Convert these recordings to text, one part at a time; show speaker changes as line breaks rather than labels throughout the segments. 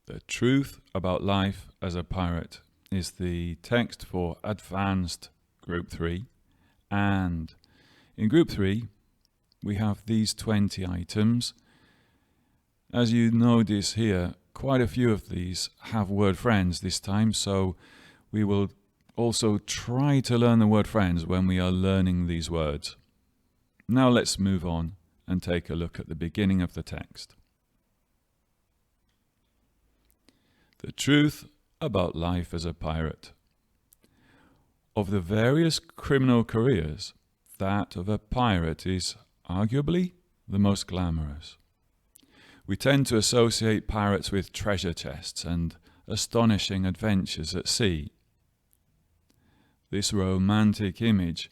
The Truth About Life as a Pirate is the text for Advanced Group 3, and in Group 3 we have these 20 items. As you notice here, quite a few of these have word friends this time, so we will also try to learn the word friends when we are learning these words. Now let's move on and take a look at the beginning of the text. The truth about life as a pirate. Of the various criminal careers, that of a pirate is arguably the most glamorous. We tend to associate pirates with treasure chests and astonishing adventures at sea. This romantic image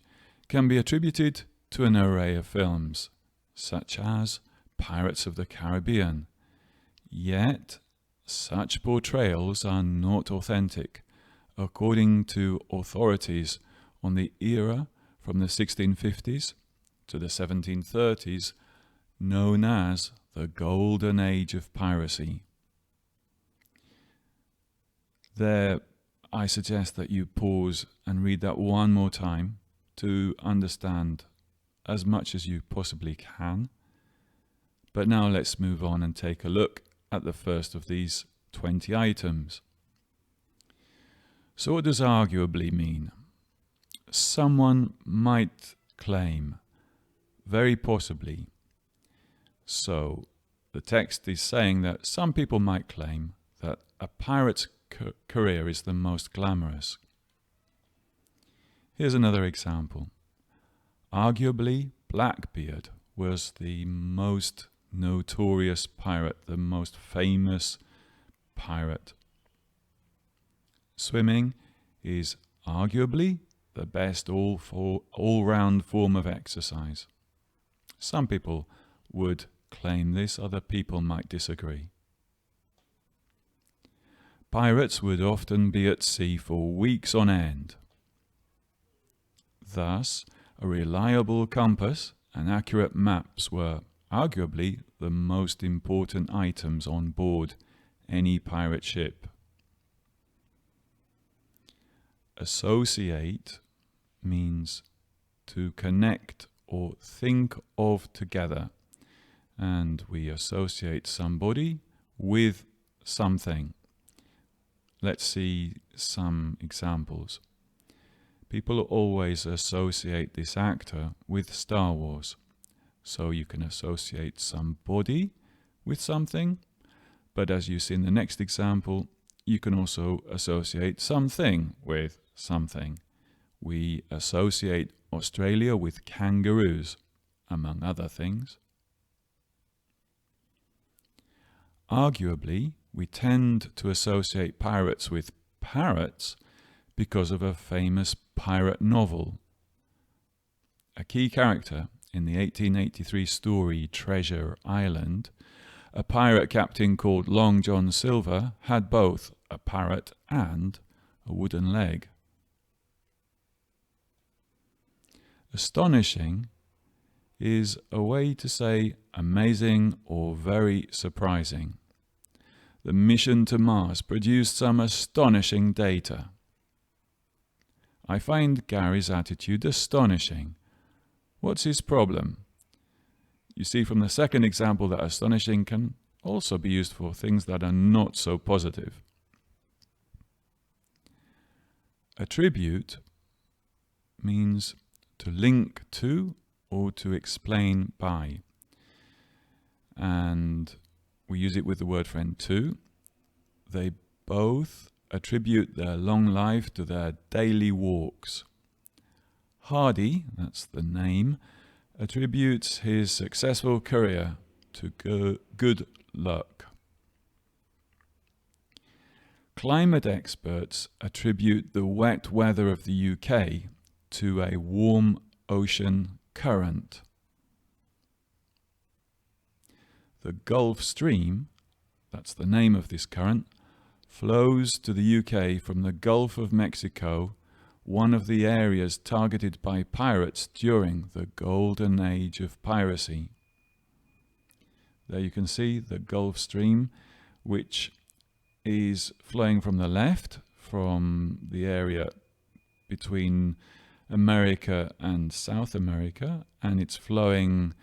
can be attributed to an array of films, such as Pirates of the Caribbean. Yet, such portrayals are not authentic, according to authorities on the era from the 1650s to the 1730s, known as the Golden Age of Piracy. There, I suggest that you pause and read that one more time to understand as much as you possibly can. But now let's move on and take a look at the first of these 20 items. So what does arguably mean? Someone might claim, very possibly. So the text is saying that some people might claim that a pirate's career is the most glamorous. Here's another example. Arguably, Blackbeard was the most notorious pirate, the most famous pirate. Swimming is arguably the best all-round form of exercise. Some people would claim this, other people might disagree. Pirates would often be at sea for weeks on end. Thus, a reliable compass and accurate maps were arguably the most important items on board any pirate ship. Associate means to connect or think of together, and we associate somebody with something. Let's see some examples. People always associate this actor with Star Wars. So you can associate somebody with something, but as you see in the next example, you can also associate something with something. We associate Australia with kangaroos, among other things. Arguably, we tend to associate pirates with parrots because of a famous pirate novel. A key character in the 1883 story Treasure Island, a pirate captain called Long John Silver had both a parrot and a wooden leg. Astonishing is a way to say amazing or very surprising. The mission to Mars produced some astonishing data. I find Gary's attitude astonishing. What's his problem? You see from the second example that astonishing can also be used for things that are not so positive. Attribute means to link to or to explain by. And we use it with the word friend to. They both attribute their long life to their daily walks. Hardy, that's the name, attributes his successful career to good luck. Climate experts attribute the wet weather of the UK to a warm ocean current. The Gulf Stream, that's the name of this current, flows to the UK from the Gulf of Mexico, one of the areas targeted by pirates during the Golden Age of Piracy. There you can see the Gulf Stream, which is flowing from the left, from the area between America and South America, and it's flowing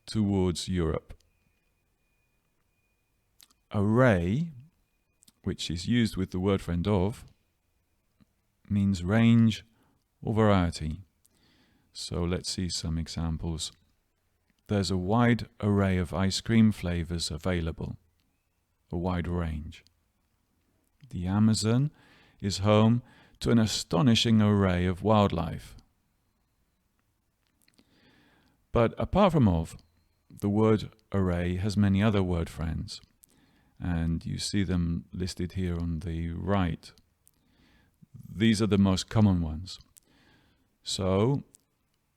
towards Europe. Array, which is used with the word friend of, means range or variety. So let's see some examples. There's a wide array of ice cream flavors available, a wide range. The Amazon is home to an astonishing array of wildlife. But apart from of, the word array has many other word friends, and you see them listed here on the right. These are the most common ones. So,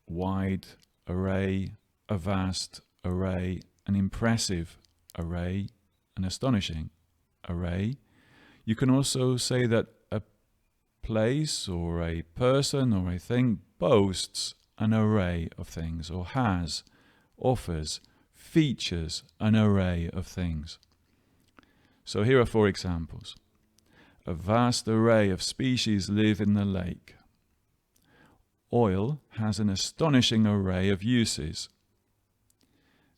wide array, a vast array, an impressive array, an astonishing array. You can also say that a place or a person or a thing boasts an array of things, or has, offers, features an array of things. So here are 4 examples. A vast array of species live in the lake. Oil has an astonishing array of uses.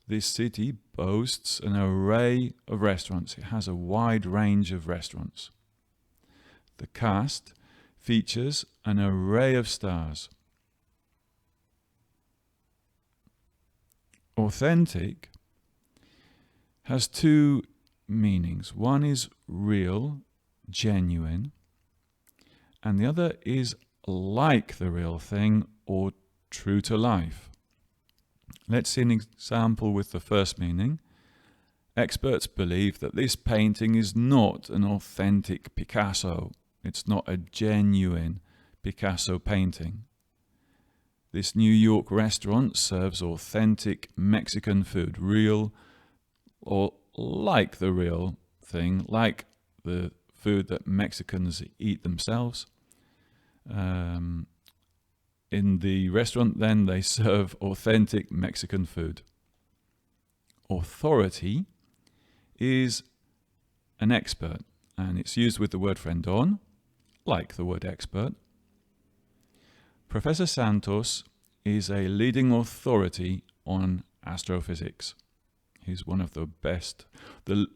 This city boasts an array of restaurants. It has a wide range of restaurants. The cast features an array of stars. Authentic has 2 meanings. One is real, genuine, and the other is like the real thing or true to life. Let's see an example with the first meaning. Experts believe that this painting is not an authentic Picasso. It's not a genuine Picasso painting. This New York restaurant serves authentic Mexican food, real or like the real thing, like the food that Mexicans eat themselves. In the restaurant, then, they serve authentic Mexican food. Authority is an expert, and it's used with the word friend on, like the word expert. Professor Santos is a leading authority on astrophysics. He's one of the best, the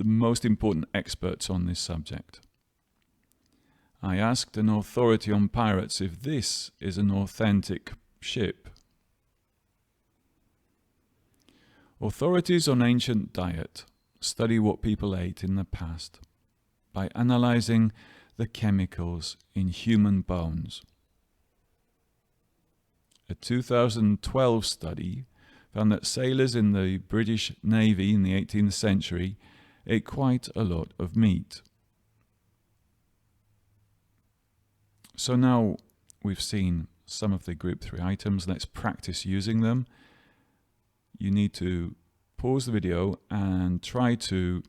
most important experts on this subject. I asked an authority on pirates if this is an authentic ship. Authorities on ancient diet study what people ate in the past by analyzing the chemicals in human bones. A 2012 study found that sailors in the British Navy in the 18th century ate quite a lot of meat. So now we've seen some of the group 3 items. Let's practice using them. You need to pause the video and try to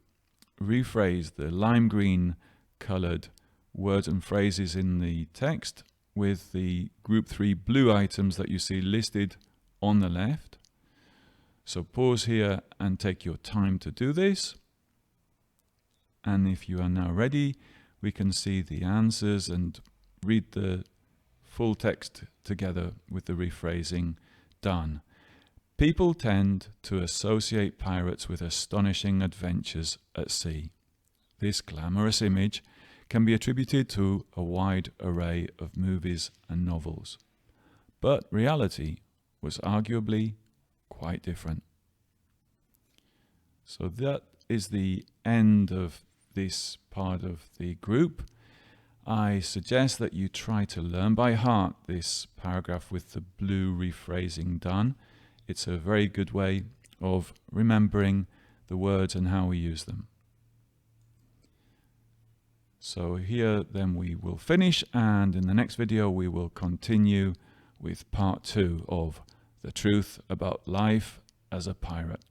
rephrase the lime green colored words and phrases in the text with the group 3 blue items that you see listed on the left. So pause here and take your time to do this. And if you are now ready, we can see the answers and read the full text together with the rephrasing done. People tend to associate pirates with astonishing adventures at sea. This glamorous image can be attributed to a wide array of movies and novels. But reality was arguably quite different. So that is the end of this part of the group. I suggest that you try to learn by heart this paragraph with the blue rephrasing done. It's a very good way of remembering the words and how we use them. So here then we will finish, and in the next video we will continue with part 2 of The Truth About Life as a Pirate.